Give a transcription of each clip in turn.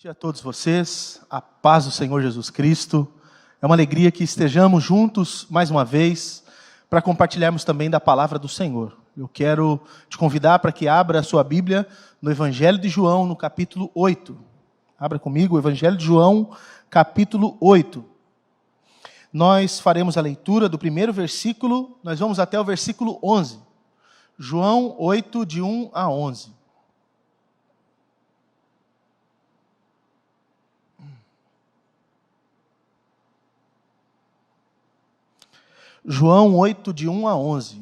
Dia a todos vocês, a paz do Senhor Jesus Cristo. É uma alegria que estejamos juntos mais uma vez para compartilharmos também da palavra do Senhor. Eu quero te convidar para que abra a sua Bíblia no Evangelho de João, no capítulo 8. Abra comigo o Evangelho de João, capítulo 8. Nós faremos a leitura do primeiro versículo, nós vamos até o versículo 11. João 8, de 1 a 11. João 8, de 1 a 11,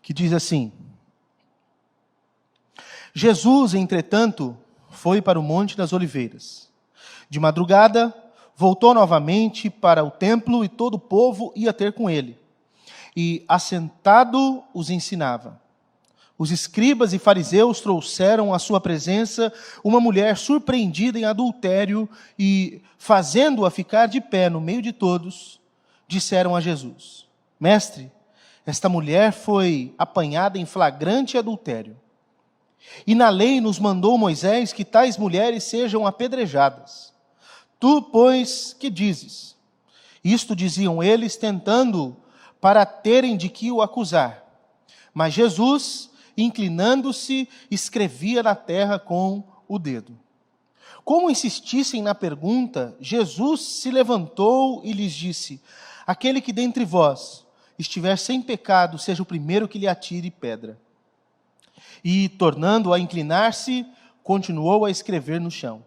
que diz assim: Jesus, entretanto, foi para o Monte das Oliveiras. De madrugada, voltou novamente para o templo e todo o povo ia ter com ele. E, assentado, os ensinava. Os escribas e fariseus trouxeram à sua presença uma mulher surpreendida em adultério e, fazendo-a ficar de pé no meio de todos, disseram a Jesus: Mestre, esta mulher foi apanhada em flagrante adultério. E na lei nos mandou Moisés que tais mulheres sejam apedrejadas. Tu, pois, que dizes? Isto diziam eles, tentando para terem de que o acusar. Mas Jesus, inclinando-se, escrevia na terra com o dedo. Como insistissem na pergunta, Jesus se levantou e lhes disse: Aquele que dentre vós estiver sem pecado, seja o primeiro que lhe atire pedra. E, tornando a inclinar-se, continuou a escrever no chão.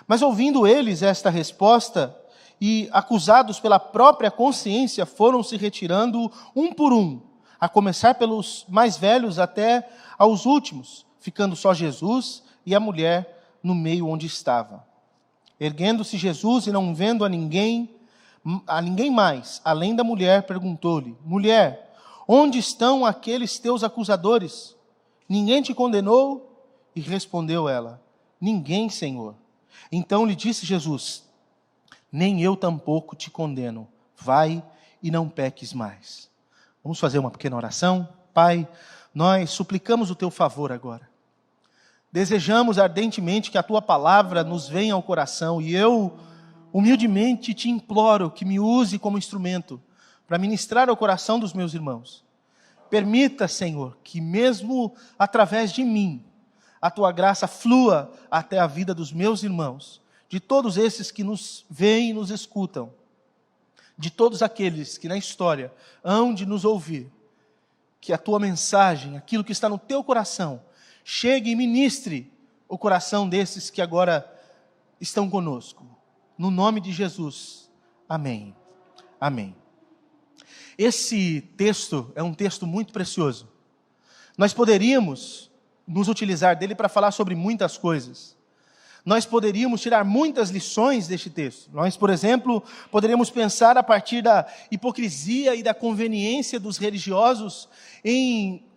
Mas ouvindo eles esta resposta, e acusados pela própria consciência, foram se retirando um por um, a começar pelos mais velhos até aos últimos, ficando só Jesus e a mulher no meio onde estava. Erguendo-se Jesus e não vendo a ninguém mais, além da mulher, perguntou-lhe: Mulher, onde estão aqueles teus acusadores? Ninguém te condenou? E respondeu ela: Ninguém, Senhor. Então lhe disse Jesus: Nem eu tampouco te condeno. Vai e não peques mais. Vamos fazer uma pequena oração? Pai, nós suplicamos o teu favor agora. Desejamos ardentemente que a tua palavra nos venha ao coração e eu, humildemente, te imploro que me use como instrumento para ministrar ao coração dos meus irmãos. Permita, Senhor, que mesmo através de mim, a tua graça flua até a vida dos meus irmãos, de todos esses que nos veem e nos escutam, de todos aqueles que na história hão de nos ouvir, que a tua mensagem, aquilo que está no teu coração, chegue e ministre o coração desses que agora estão conosco. No nome de Jesus. Amém. Amém. Esse texto é um texto muito precioso. Nós poderíamos nos utilizar dele para falar sobre muitas coisas. Nós poderíamos tirar muitas lições deste texto. Nós, por exemplo, poderíamos pensar a partir da hipocrisia e da conveniência dos religiosos em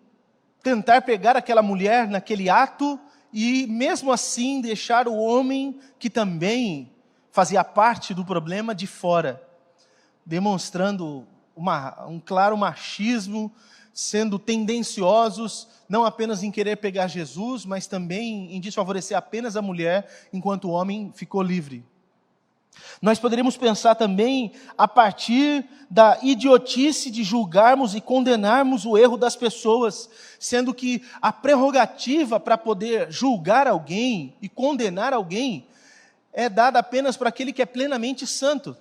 tentar pegar aquela mulher naquele ato e, mesmo assim, deixar o homem que também fazia parte do problema de fora, demonstrando um claro machismo, sendo tendenciosos, não apenas em querer pegar Jesus, mas também em desfavorecer apenas a mulher, enquanto o homem ficou livre. Nós poderíamos pensar também a partir da idiotice de julgarmos e condenarmos o erro das pessoas, sendo que a prerrogativa para poder julgar alguém e condenar alguém é dada apenas para aquele que é plenamente santo.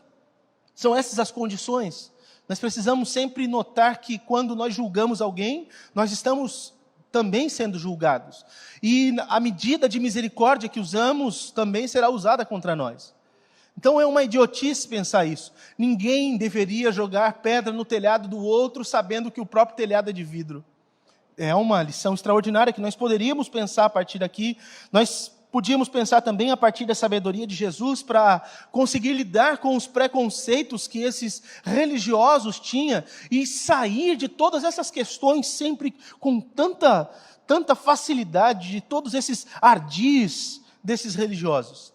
São essas as condições. Nós precisamos sempre notar que quando nós julgamos alguém, nós estamos também sendo julgados. E a medida de misericórdia que usamos também será usada contra nós. Então é uma idiotice pensar isso. Ninguém deveria jogar pedra no telhado do outro sabendo que o próprio telhado é de vidro. É uma lição extraordinária que nós poderíamos pensar a partir daqui. Nós podíamos pensar também a partir da sabedoria de Jesus para conseguir lidar com os preconceitos que esses religiosos tinham e sair de todas essas questões sempre com tanta facilidade, de todos esses ardis desses religiosos.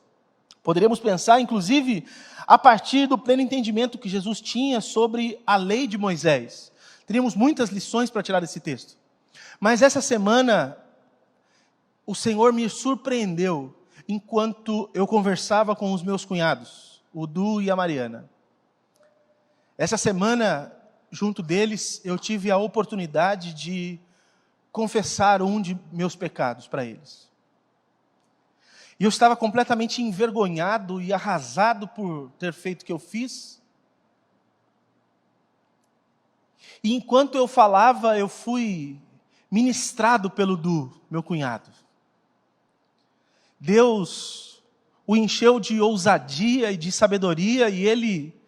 Poderíamos pensar, inclusive, a partir do pleno entendimento que Jesus tinha sobre a lei de Moisés. Teríamos muitas lições para tirar desse texto. Mas essa semana, o Senhor me surpreendeu enquanto eu conversava com os meus cunhados, o Du e a Mariana. Essa semana, junto deles, eu tive a oportunidade de confessar um de meus pecados para eles. E eu estava completamente envergonhado e arrasado por ter feito o que eu fiz. E enquanto eu falava, eu fui ministrado pelo Du, meu cunhado. Deus o encheu de ousadia e de sabedoria, e ele,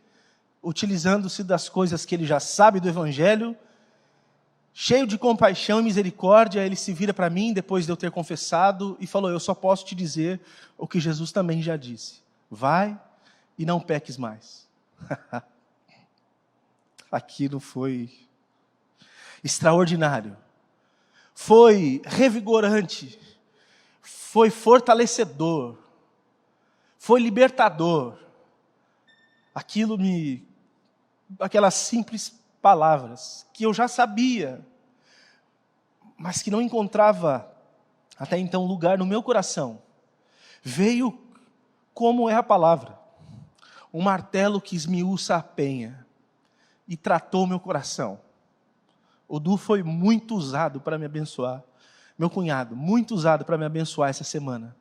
utilizando-se das coisas que ele já sabe do Evangelho, cheio de compaixão e misericórdia, ele se vira para mim, depois de eu ter confessado, e falou: eu só posso te dizer o que Jesus também já disse. Vai e não peques mais. Aquilo foi extraordinário. Foi revigorante. Foi fortalecedor. Foi libertador. Aquelas simples palavras que eu já sabia, mas que não encontrava até então lugar no meu coração, veio como é a palavra, um martelo que esmiuça a penha, e tratou meu coração. O Du foi muito usado para me abençoar, meu cunhado, muito usado para me abençoar essa semana.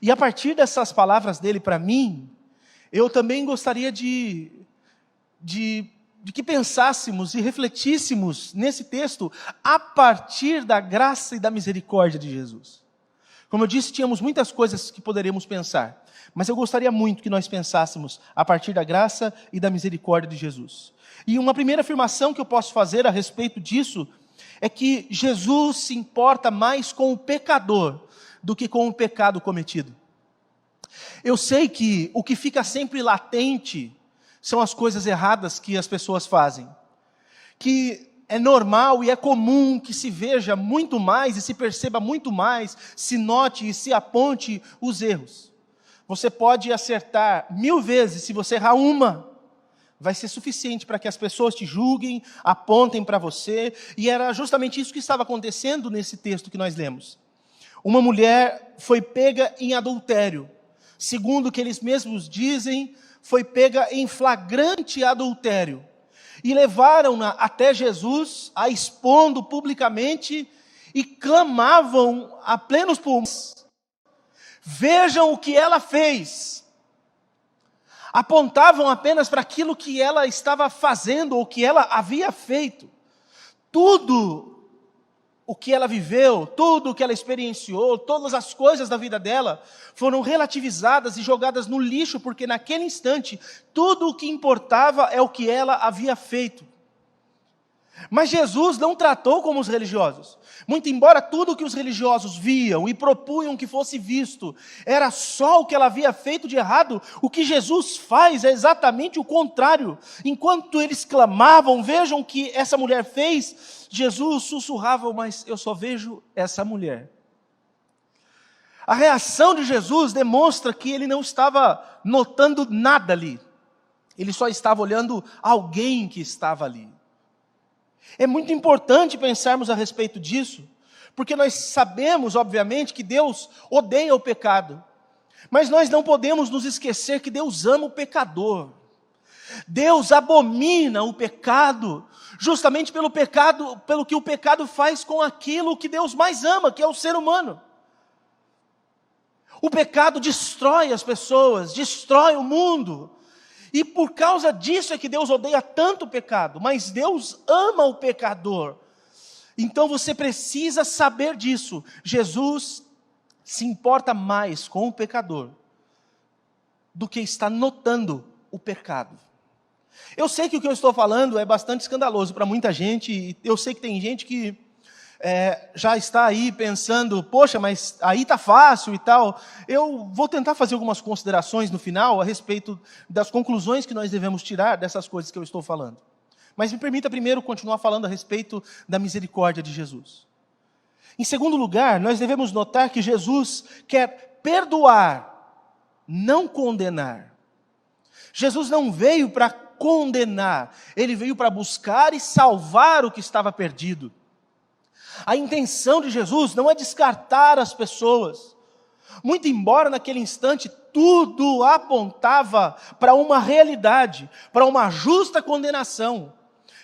E a partir dessas palavras dele para mim, eu também gostaria de que pensássemos e refletíssemos nesse texto a partir da graça e da misericórdia de Jesus. Como eu disse, tínhamos muitas coisas que poderíamos pensar, mas eu gostaria muito que nós pensássemos a partir da graça e da misericórdia de Jesus. E uma primeira afirmação que eu posso fazer a respeito disso é que Jesus se importa mais com o pecador do que com o pecado cometido. Eu sei que o que fica sempre latente são as coisas erradas que as pessoas fazem. Que é normal e é comum que se veja muito mais e se perceba muito mais, se note e se aponte os erros. Você pode acertar 1000 vezes, se você errar uma, vai ser suficiente para que as pessoas te julguem, apontem para você. E era justamente isso que estava acontecendo nesse texto que nós lemos. Uma mulher foi pega em adultério. Segundo o que eles mesmos dizem, foi pega em flagrante adultério. E levaram-na até Jesus, a expondo publicamente, e clamavam a plenos pulmões: vejam o que ela fez. Apontavam apenas para aquilo que ela estava fazendo, ou que ela havia feito. Tudo o que ela viveu, tudo o que ela experienciou, todas as coisas da vida dela, foram relativizadas e jogadas no lixo, porque naquele instante, tudo o que importava é o que ela havia feito. Mas Jesus não tratou como os religiosos. Muito embora tudo o que os religiosos viam e propunham que fosse visto era só o que ela havia feito de errado, o que Jesus faz é exatamente o contrário. Enquanto eles clamavam, vejam o que essa mulher fez, Jesus sussurrava: mas eu só vejo essa mulher. A reação de Jesus demonstra que ele não estava notando nada ali. Ele só estava olhando alguém que estava ali. É muito importante pensarmos a respeito disso, porque nós sabemos, obviamente, que Deus odeia o pecado. Mas nós não podemos nos esquecer que Deus ama o pecador. Deus abomina o pecado, justamente pelo que o pecado faz com aquilo que Deus mais ama, que é o ser humano. O pecado destrói as pessoas, destrói o mundo. E por causa disso é que Deus odeia tanto o pecado, mas Deus ama o pecador. Então você precisa saber disso. Jesus se importa mais com o pecador do que está notando o pecado. Eu sei que o que eu estou falando é bastante escandaloso para muita gente, e eu sei que tem gente que já está aí pensando: poxa, mas aí está fácil e tal. Eu vou tentar fazer algumas considerações no final a respeito das conclusões que nós devemos tirar dessas coisas que eu estou falando. Mas me permita primeiro continuar falando a respeito da misericórdia de Jesus. Em segundo lugar, nós devemos notar que Jesus quer perdoar, não condenar. Jesus não veio para condenar, ele veio para buscar e salvar o que estava perdido. A intenção de Jesus não é descartar as pessoas, Muito embora naquele instante tudo apontava para uma realidade, para uma justa condenação.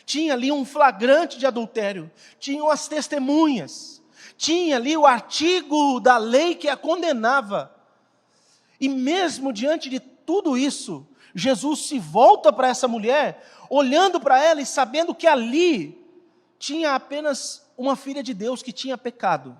Tinha ali um flagrante de adultério, tinham as testemunhas, tinha ali o artigo da lei que a condenava. E mesmo diante de tudo isso, Jesus se volta para essa mulher, olhando para ela e sabendo que ali tinha apenas uma filha de Deus que tinha pecado.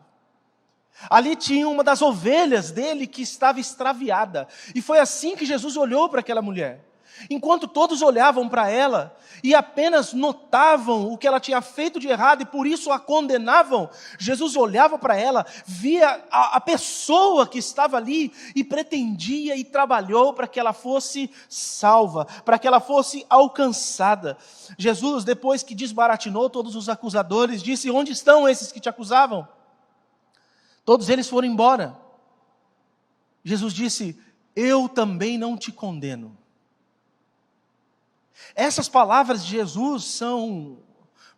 Ali tinha uma das ovelhas dele que estava extraviada. E foi assim que Jesus olhou para aquela mulher. Enquanto todos olhavam para ela e apenas notavam o que ela tinha feito de errado e por isso a condenavam, Jesus olhava para ela, via a pessoa que estava ali e pretendia e trabalhou para que ela fosse salva, para que ela fosse alcançada. Jesus, depois que desbaratinou todos os acusadores, disse: onde estão esses que te acusavam? Todos eles foram embora. Jesus disse: eu também não te condeno. Essas palavras de Jesus são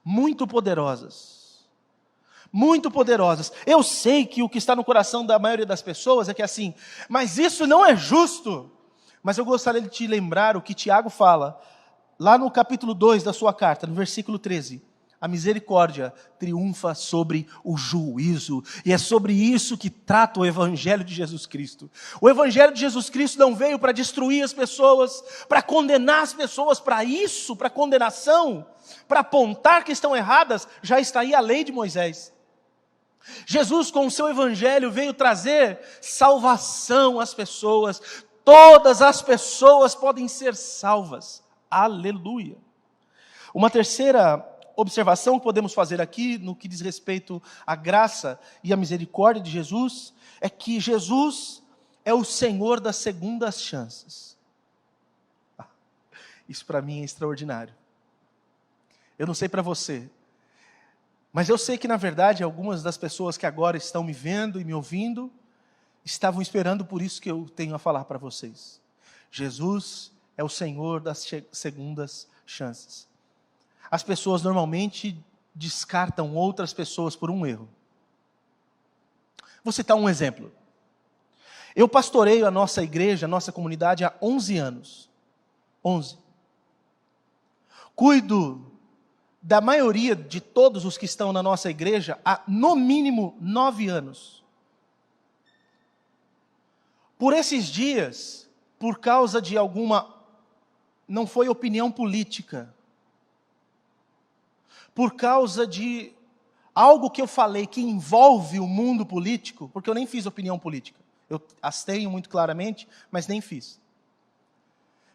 muito poderosas. Muito poderosas. Eu sei que o que está no coração da maioria das pessoas é que assim, mas isso não é justo. Mas eu gostaria de te lembrar o que Tiago fala, lá no capítulo 2 da sua carta, no versículo 13. A misericórdia triunfa sobre o juízo. E é sobre isso que trata o Evangelho de Jesus Cristo. O Evangelho de Jesus Cristo não veio para destruir as pessoas, para condenar as pessoas, para isso, para condenação, para apontar que estão erradas. Já está aí a lei de Moisés. Jesus, com o seu Evangelho, veio trazer salvação às pessoas. Todas as pessoas podem ser salvas. Aleluia. Uma terceira observação que podemos fazer aqui, no que diz respeito à graça e à misericórdia de Jesus, é que Jesus é o Senhor das segundas chances. Isso para mim é extraordinário. Eu não sei para você, mas eu sei que na verdade algumas das pessoas que agora estão me vendo e me ouvindo, estavam esperando por isso que eu tenho a falar para vocês. Jesus é o Senhor das segundas chances. As pessoas normalmente descartam outras pessoas por um erro. Vou citar um exemplo. Eu pastoreio a nossa igreja, a nossa comunidade há 11 anos. 11. Cuido da maioria de todos os que estão na nossa igreja há, no mínimo, 9 anos. Por esses dias, por causa de não foi opinião política, por causa de algo que eu falei que envolve o mundo político, porque eu nem fiz opinião política, eu as tenho muito claramente, mas nem fiz.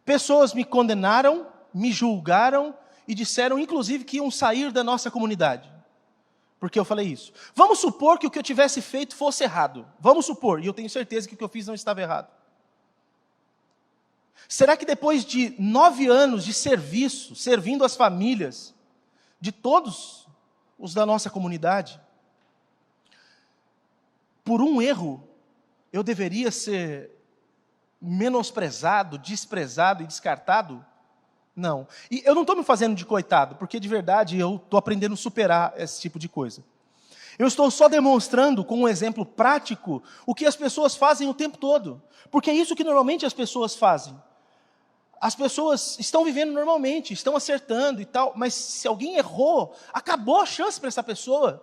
Pessoas me condenaram, me julgaram e disseram inclusive que iam sair da nossa comunidade, porque eu falei isso. Vamos supor que o que eu tivesse feito fosse errado, vamos supor, e eu tenho certeza que o que eu fiz não estava errado. Será que depois de 9 anos de serviço, servindo as famílias, de todos os da nossa comunidade, por um erro, eu deveria ser menosprezado, desprezado e descartado? Não. E eu não estou me fazendo de coitado, porque de verdade eu estou aprendendo a superar esse tipo de coisa. Eu estou só demonstrando com um exemplo prático o que as pessoas fazem o tempo todo, porque é isso que normalmente as pessoas fazem. As pessoas estão vivendo normalmente, estão acertando e tal, mas se alguém errou, acabou a chance para essa pessoa.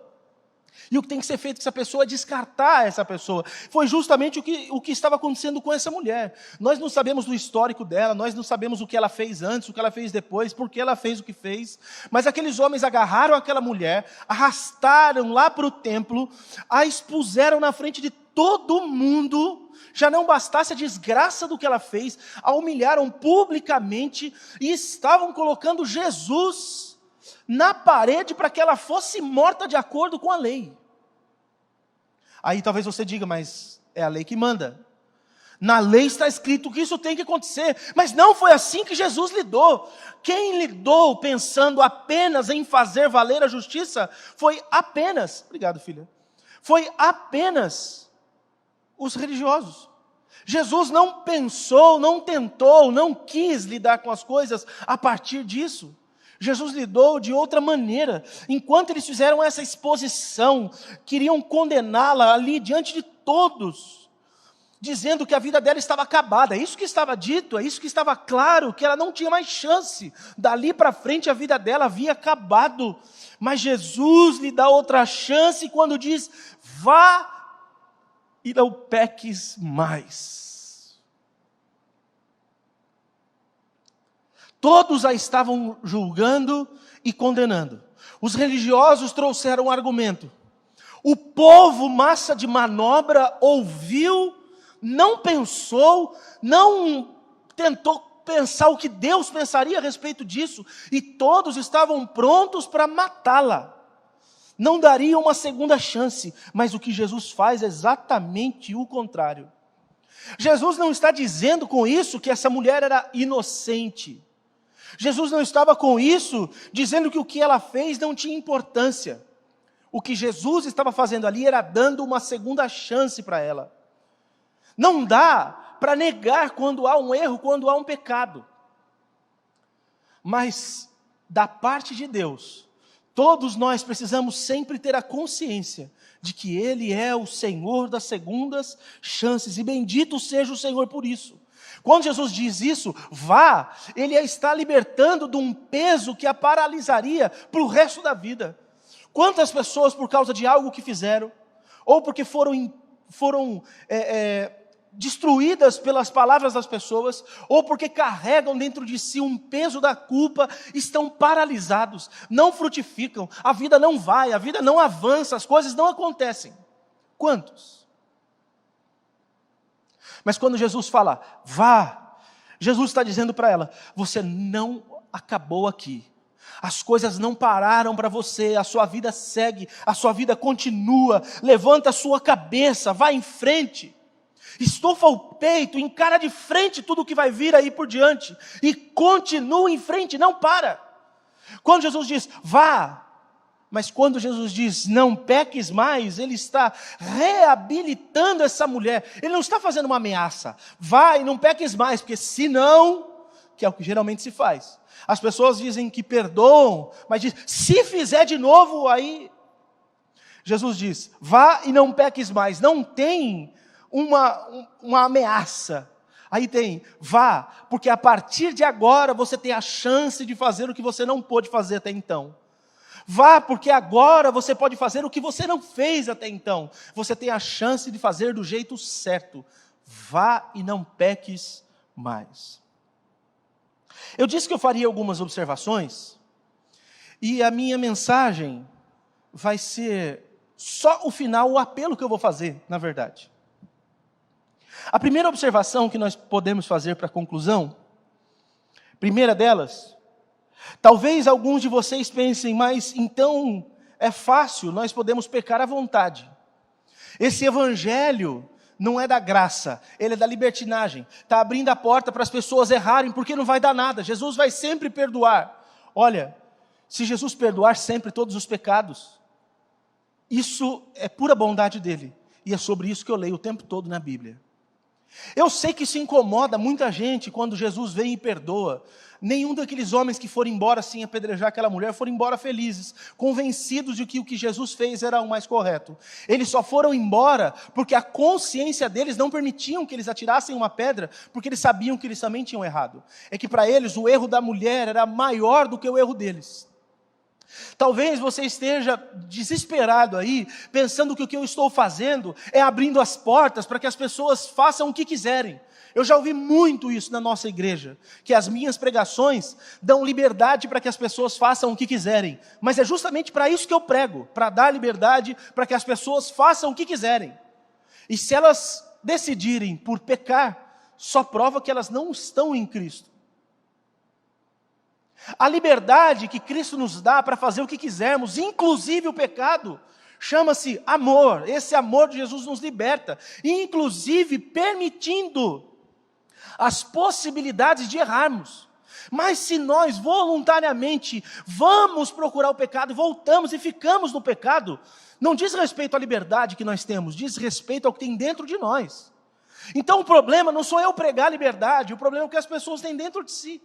E o que tem que ser feito com essa pessoa é descartar essa pessoa. Foi justamente o que estava acontecendo com essa mulher. Nós não sabemos do histórico dela, nós não sabemos o que ela fez antes, o que ela fez depois, por que ela fez o que fez. Mas aqueles homens agarraram aquela mulher, arrastaram lá para o templo, a expuseram na frente de todo mundo. Já não bastasse a desgraça do que ela fez, a humilharam publicamente e estavam colocando Jesus na parede para que ela fosse morta de acordo com a lei. Aí talvez você diga, mas é a lei que manda. Na lei está escrito que isso tem que acontecer, mas não foi assim que Jesus lidou. Quem lidou pensando apenas em fazer valer a justiça foi apenas, obrigado filha, foi apenas os religiosos. Jesus não pensou, não tentou, não quis lidar com as coisas a partir disso. Jesus lidou de outra maneira. Enquanto eles fizeram essa exposição, queriam condená-la ali diante de todos, dizendo que a vida dela estava acabada. É isso que estava dito, é isso que estava claro, que ela não tinha mais chance. Dali para frente a vida dela havia acabado. Mas Jesus lhe dá outra chance quando diz: vá e não peques mais. Todos a estavam julgando e condenando. Os religiosos trouxeram um argumento. O povo, massa de manobra, ouviu, não pensou, não tentou pensar o que Deus pensaria a respeito disso, e todos estavam prontos para matá-la. Não daria uma segunda chance, mas o que Jesus faz é exatamente o contrário. Jesus não está dizendo com isso que essa mulher era inocente. Jesus não estava com isso dizendo que o que ela fez não tinha importância. O que Jesus estava fazendo ali era dando uma segunda chance para ela. Não dá para negar quando há um erro, quando há um pecado. Mas, da parte de Deus, todos nós precisamos sempre ter a consciência de que Ele é o Senhor das segundas chances, e bendito seja o Senhor por isso. Quando Jesus diz isso, vá, Ele a está libertando de um peso que a paralisaria para o resto da vida. Quantas pessoas, por causa de algo que fizeram, ou porque foram destruídas pelas palavras das pessoas, ou porque carregam dentro de si um peso da culpa, estão paralisados, não frutificam, a vida não vai, a vida não avança, as coisas não acontecem. Quantos? Mas quando Jesus fala, vá, Jesus está dizendo para ela, você não acabou aqui. As coisas não pararam para você, a sua vida segue, a sua vida continua, levanta a sua cabeça, vá em frente. Estufa o peito, encara de frente tudo o que vai vir aí por diante, e continua em frente, não para. Quando Jesus diz, vá, mas quando Jesus diz, não peques mais, Ele está reabilitando essa mulher. Ele não está fazendo uma ameaça, vai, não peques mais, porque senão, que é o que geralmente se faz. As pessoas dizem que perdoam, mas diz, se fizer de novo, aí... Jesus diz, vá e não peques mais. Não tem uma ameaça. Aí tem, vá, porque a partir de agora você tem a chance de fazer o que você não pôde fazer até então. Vá, porque agora você pode fazer o que você não fez até então. Você tem a chance de fazer do jeito certo. Vá e não peques mais. Eu disse que eu faria algumas observações, e a minha mensagem vai ser só o final, o apelo que eu vou fazer, na verdade. A primeira observação que nós podemos fazer para a conclusão, primeira delas, talvez alguns de vocês pensem, mas então é fácil, nós podemos pecar à vontade. Esse evangelho não é da graça, ele é da libertinagem. Está abrindo a porta para as pessoas errarem, porque não vai dar nada. Jesus vai sempre perdoar. Olha, se Jesus perdoar sempre todos os pecados, isso é pura bondade dele. E é sobre isso que eu leio o tempo todo na Bíblia. Eu sei que isso incomoda muita gente quando Jesus vem e perdoa. Nenhum daqueles homens que foram embora sem apedrejar aquela mulher foram embora felizes, convencidos de que o que Jesus fez era o mais correto. Eles só foram embora porque a consciência deles não permitiam que eles atirassem uma pedra, porque eles sabiam que eles também tinham errado. É que para eles o erro da mulher era maior do que o erro deles. Talvez você esteja desesperado aí, pensando que o que eu estou fazendo é abrindo as portas para que as pessoas façam o que quiserem. Eu já ouvi muito isso na nossa igreja, que as minhas pregações dão liberdade para que as pessoas façam o que quiserem. Mas é justamente para isso que eu prego, para dar liberdade para que as pessoas façam o que quiserem. E se elas decidirem por pecar, só prova que elas não estão em Cristo. A liberdade que Cristo nos dá para fazer o que quisermos, inclusive o pecado, chama-se amor. Esse amor de Jesus nos liberta, inclusive permitindo as possibilidades de errarmos. Mas se nós voluntariamente vamos procurar o pecado, voltamos e ficamos no pecado, não diz respeito à liberdade que nós temos, diz respeito ao que tem dentro de nós. Então o problema não sou eu pregar a liberdade, o problema é o que as pessoas têm dentro de si.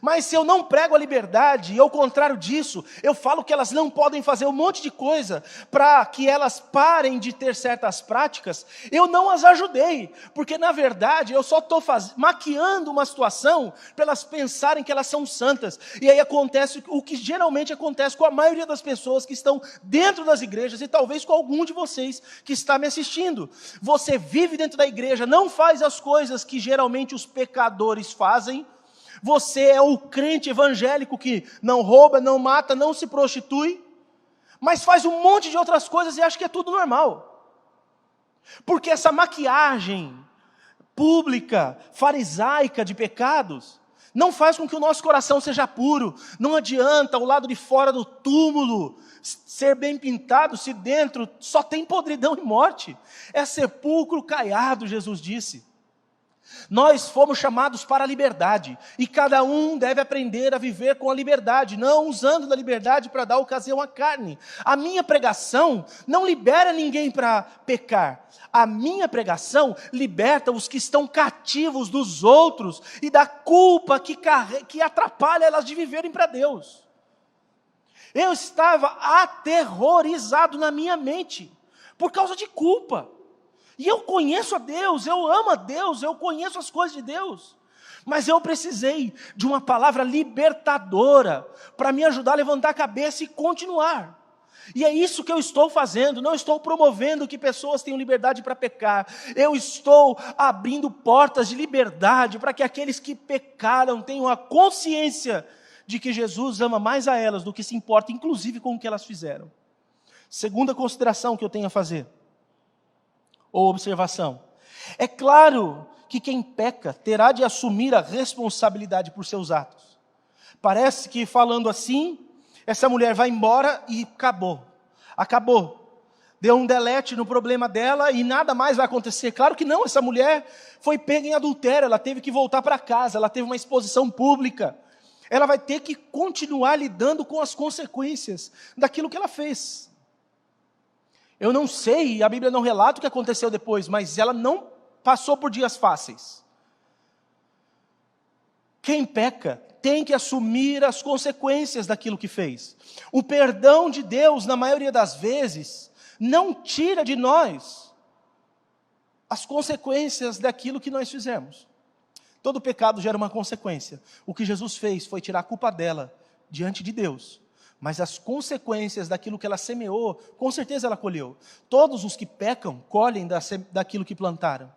Mas se eu não prego a liberdade, e ao contrário disso, eu falo que elas não podem fazer um monte de coisa para que elas parem de ter certas práticas, eu não as ajudei, porque na verdade eu só estou maquiando uma situação para elas pensarem que elas são santas. E aí acontece o que geralmente acontece com a maioria das pessoas que estão dentro das igrejas e talvez com algum de vocês que está me assistindo. Você vive dentro da igreja, não faz as coisas que geralmente os pecadores fazem. Você é o crente evangélico que não rouba, não mata, não se prostitui, mas faz um monte de outras coisas e acha que é tudo normal. Porque essa maquiagem pública, farisaica de pecados, não faz com que o nosso coração seja puro. Não adianta o lado de fora do túmulo ser bem pintado se dentro só tem podridão e morte. É sepulcro caiado, Jesus disse. Nós fomos chamados para a liberdade, e cada um deve aprender a viver com a liberdade, não usando da liberdade para dar ocasião à carne. A minha pregação não libera ninguém para pecar. A minha pregação liberta os que estão cativos dos outros e da culpa que atrapalha elas de viverem para Deus. Eu estava aterrorizado na minha mente, por causa de culpa. E eu conheço a Deus, eu amo a Deus, eu conheço as coisas de Deus. Mas eu precisei de uma palavra libertadora para me ajudar a levantar a cabeça e continuar. E é isso que eu estou fazendo, não estou promovendo que pessoas tenham liberdade para pecar. Eu estou abrindo portas de liberdade para que aqueles que pecaram tenham a consciência de que Jesus ama mais a elas do que se importa, inclusive com o que elas fizeram. Segunda consideração que eu tenho a fazer, ou observação. É claro que quem peca terá de assumir a responsabilidade por seus atos. Parece que falando assim, essa mulher vai embora e acabou. Deu um delete no problema dela e nada mais vai acontecer. Claro que não, essa mulher foi pega em adultério, ela teve que voltar para casa, ela teve uma exposição pública. Ela vai ter que continuar lidando com as consequências daquilo que ela fez. Eu não sei, a Bíblia não relata o que aconteceu depois, mas ela não passou por dias fáceis. Quem peca tem que assumir as consequências daquilo que fez. O perdão de Deus, na maioria das vezes, não tira de nós as consequências daquilo que nós fizemos. Todo pecado gera uma consequência. O que Jesus fez foi tirar a culpa dela diante de Deus. Mas as consequências daquilo que ela semeou, com certeza ela colheu. Todos os que pecam, colhem daquilo que plantaram.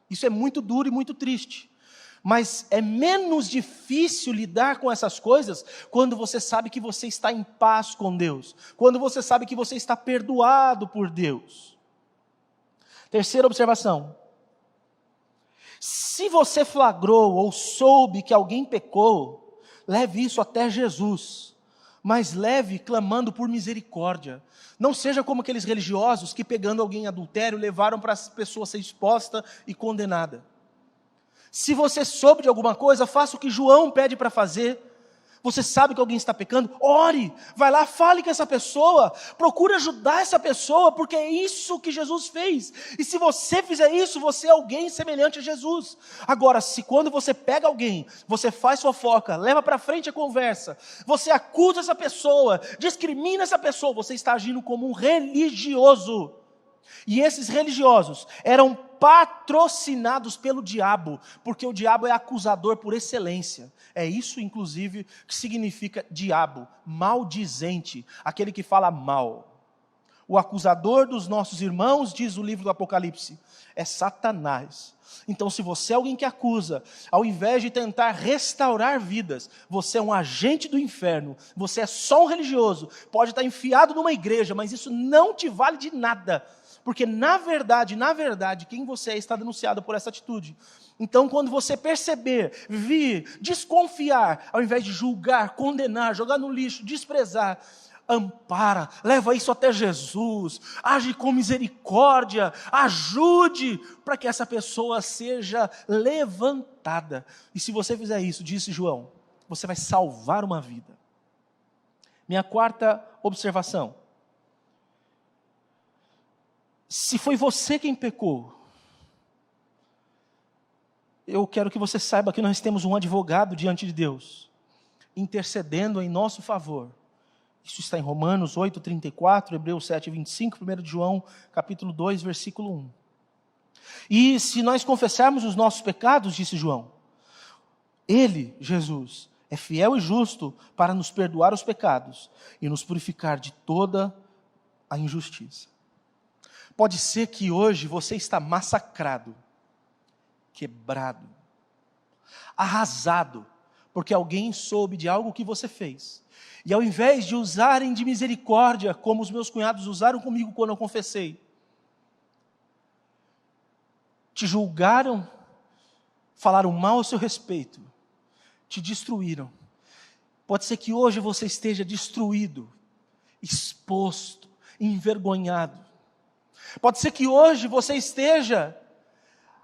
Isso é muito duro e muito triste. Mas é menos difícil lidar com essas coisas quando você sabe que você está em paz com Deus. Quando você sabe que você está perdoado por Deus. Terceira observação. Se você flagrou ou soube que alguém pecou, leve isso até Jesus. Mas leve clamando por misericórdia. Não seja como aqueles religiosos que pegando alguém em adultério levaram para a pessoa ser exposta e condenada. Se você soube de alguma coisa, faça o que João pede para fazer. Você sabe que alguém está pecando? Ore, vai lá, fale com essa pessoa, procure ajudar essa pessoa, porque é isso que Jesus fez. E se você fizer isso, você é alguém semelhante a Jesus. Agora, se quando você pega alguém, você faz fofoca, leva para frente a conversa, você acusa essa pessoa, discrimina essa pessoa, você está agindo como um religioso. E esses religiosos eram patrocinados pelo diabo, porque o diabo é acusador por excelência. É isso, inclusive, que significa diabo, maldizente, aquele que fala mal. O acusador dos nossos irmãos, diz o livro do Apocalipse, é Satanás. Então, se você é alguém que acusa, ao invés de tentar restaurar vidas, você é um agente do inferno, você é só um religioso, pode estar enfiado numa igreja, mas isso não te vale de nada. Porque na verdade, quem você é está denunciado por essa atitude. Então, quando você perceber, vir, desconfiar, ao invés de julgar, condenar, jogar no lixo, desprezar, ampara, leva isso até Jesus, age com misericórdia, ajude para que essa pessoa seja levantada. E se você fizer isso, disse João, você vai salvar uma vida. Minha quarta observação. Se foi você quem pecou, eu quero que você saiba que nós temos um advogado diante de Deus. intercedendo em nosso favor. Isso está em Romanos 8:34, Hebreus 7:25, 1 de João, capítulo 2, versículo 1. E se nós confessarmos os nossos pecados, disse João, Ele, Jesus, é fiel e justo para nos perdoar os pecados e nos purificar de toda a injustiça. Pode ser que hoje você está massacrado, quebrado, arrasado, porque alguém soube de algo que você fez. E ao invés de usarem de misericórdia, como os meus cunhados usaram comigo quando eu confessei, te julgaram, falaram mal a seu respeito, te destruíram. Pode ser que hoje você esteja destruído, exposto, envergonhado. Pode ser que hoje você esteja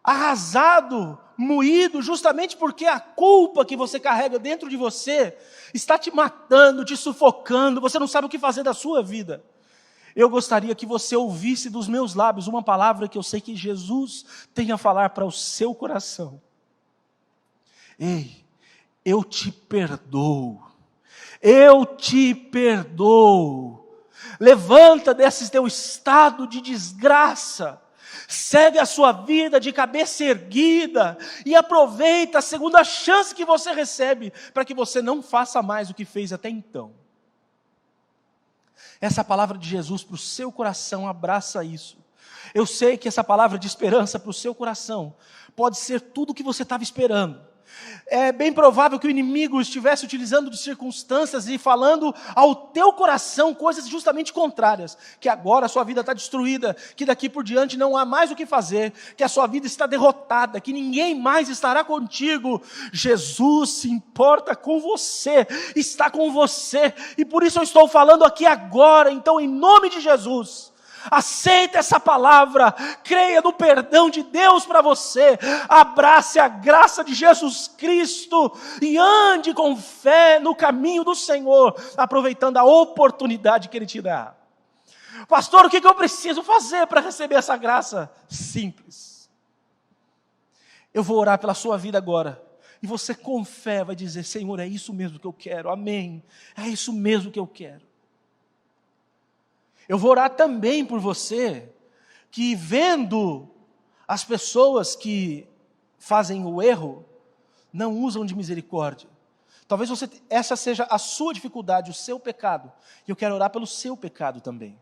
arrasado, moído, justamente porque a culpa que você carrega dentro de você está te matando, te sufocando, você não sabe o que fazer da sua vida. Eu gostaria que você ouvisse dos meus lábios uma palavra que eu sei que Jesus tem a falar para o seu coração. Ei, eu te perdoo. Eu te perdoo. Levanta desse teu estado de desgraça. Segue a sua vida de cabeça erguida e aproveita a segunda chance que você recebe para que você não faça mais o que fez até então. Essa palavra de Jesus para o seu coração, abraça isso. Eu sei que essa palavra de esperança para o seu coração pode ser tudo o que você estava esperando. É bem provável que o inimigo estivesse utilizando de circunstâncias e falando ao teu coração coisas justamente contrárias. Que agora a sua vida está destruída, que daqui por diante não há mais o que fazer, que a sua vida está derrotada, que ninguém mais estará contigo. Jesus se importa com você, está com você, e por isso eu estou falando aqui agora. Então, em nome de Jesus, aceita essa palavra, creia no perdão de Deus para você, abrace a graça de Jesus Cristo e ande com fé no caminho do Senhor, aproveitando a oportunidade que Ele te dá. Pastor, o que eu preciso fazer para receber essa graça? Simples. Eu vou orar pela sua vida agora, e você com fé vai dizer, Senhor, é isso mesmo que eu quero, amém, é isso mesmo que eu quero. Eu vou orar também por você, que vendo as pessoas que fazem o erro, não usam de misericórdia. Talvez essa seja a sua dificuldade, o seu pecado. E eu quero orar pelo seu pecado também.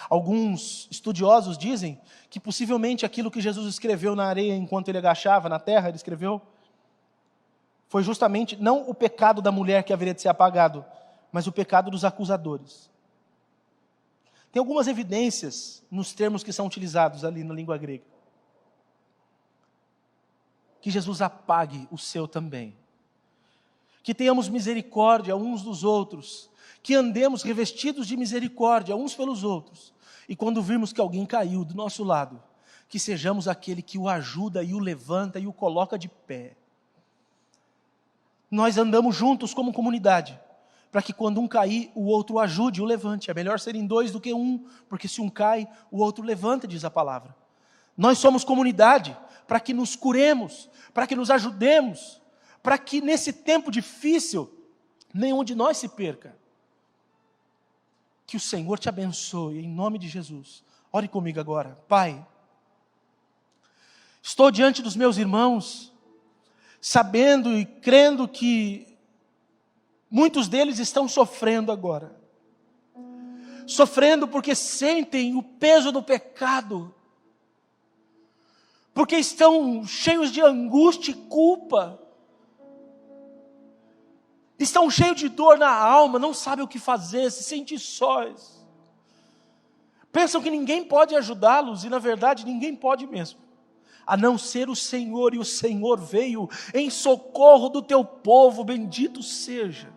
Alguns estudiosos dizem que possivelmente aquilo que Jesus escreveu na areia enquanto ele agachava na terra, ele escreveu, foi justamente não o pecado da mulher que haveria de ser apagado, mas o pecado dos acusadores. Tem algumas evidências nos termos que são utilizados ali na língua grega. Que Jesus apague o seu também. Que tenhamos misericórdia uns dos outros. Que andemos revestidos de misericórdia uns pelos outros. E quando virmos que alguém caiu do nosso lado, que sejamos aquele que o ajuda e o levanta e o coloca de pé. Nós andamos juntos como comunidade, para que quando um cair, o outro o ajude, o levante. É melhor serem dois do que um, porque se um cai, o outro levanta, diz a palavra. Nós somos comunidade, para que nos curemos, para que nos ajudemos, para que nesse tempo difícil, nenhum de nós se perca. Que o Senhor te abençoe, em nome de Jesus. Ore comigo agora. Pai, estou diante dos meus irmãos, sabendo e crendo que muitos deles estão sofrendo agora. Sofrendo porque sentem o peso do pecado. Porque estão cheios de angústia e culpa. Estão cheios de dor na alma, não sabem o que fazer, se sentem sós. Pensam que ninguém pode ajudá-los e na verdade ninguém pode mesmo. A não ser o Senhor, e o Senhor veio em socorro do teu povo, bendito seja.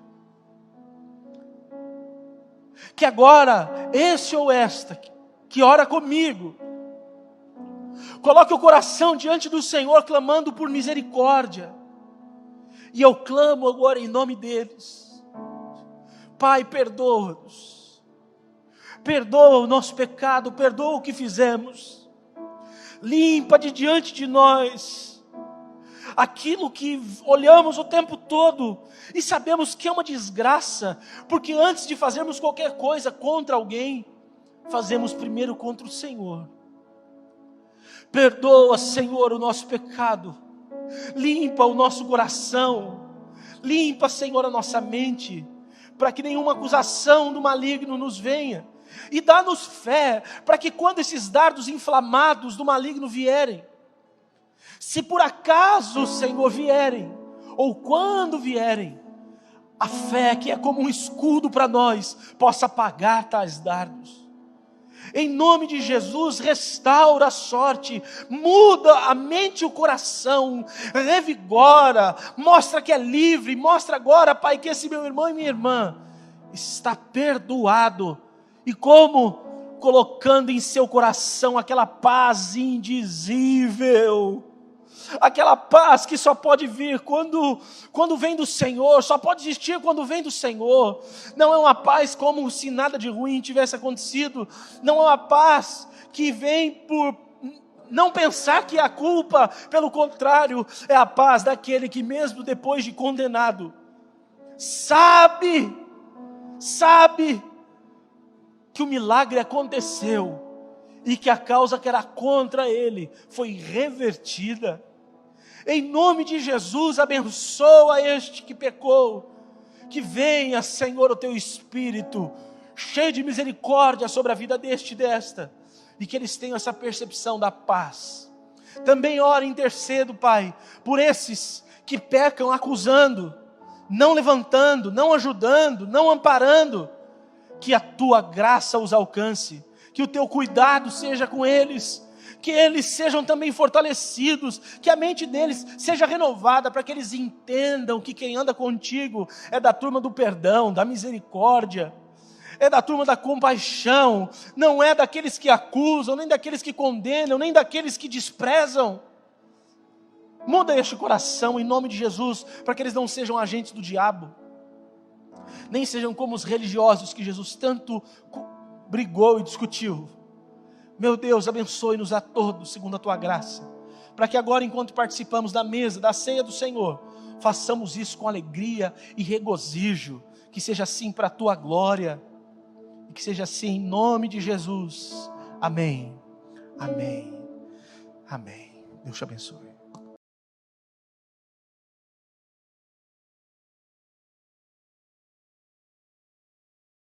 Que agora, esse ou esta, que ora comigo, coloque o coração diante do Senhor, clamando por misericórdia. E eu clamo agora em nome deles. Pai, perdoa-nos. Perdoa o nosso pecado, perdoa o que fizemos. Limpa de diante de nós aquilo que olhamos o tempo todo e sabemos que é uma desgraça, porque antes de fazermos qualquer coisa contra alguém, fazemos primeiro contra o Senhor. Perdoa, Senhor, o nosso pecado, limpa o nosso coração, limpa, Senhor, a nossa mente, para que nenhuma acusação do maligno nos venha, e dá-nos fé, para que quando esses dardos inflamados do maligno vierem, se por acaso, Senhor, vierem, ou quando vierem, a fé que é como um escudo para nós, possa apagar tais dardos. Em nome de Jesus, restaura a sorte, muda a mente e o coração, revigora, mostra que é livre, mostra agora, Pai, que esse meu irmão e minha irmã está perdoado, e como? Colocando em seu coração aquela paz indizível, aquela paz que só pode vir quando vem do Senhor, só pode existir quando vem do Senhor. Não é uma paz como se nada de ruim tivesse acontecido, não é uma paz que vem por não pensar que é a culpa, pelo contrário, é a paz daquele que mesmo depois de condenado, sabe que o milagre aconteceu, e que a causa que era contra ele foi revertida. Em nome de Jesus, abençoa este que pecou, que venha, Senhor, o teu Espírito, cheio de misericórdia sobre a vida deste e desta, e que eles tenham essa percepção da paz. Também oro e intercedo, Pai, por esses que pecam acusando, não levantando, não ajudando, não amparando, que a tua graça os alcance, que o teu cuidado seja com eles, que eles sejam também fortalecidos, que a mente deles seja renovada, para que eles entendam que quem anda contigo é da turma do perdão, da misericórdia, é da turma da compaixão, não é daqueles que acusam, nem daqueles que condenam, nem daqueles que desprezam. Muda este coração em nome de Jesus, para que eles não sejam agentes do diabo, nem sejam como os religiosos que Jesus tanto brigou e discutiu. Meu Deus, abençoe-nos a todos segundo a tua graça, para que agora, enquanto participamos da mesa, da ceia do Senhor, façamos isso com alegria e regozijo, que seja assim para a tua glória, e que seja assim em nome de Jesus. Amém, amém, amém. Deus te abençoe.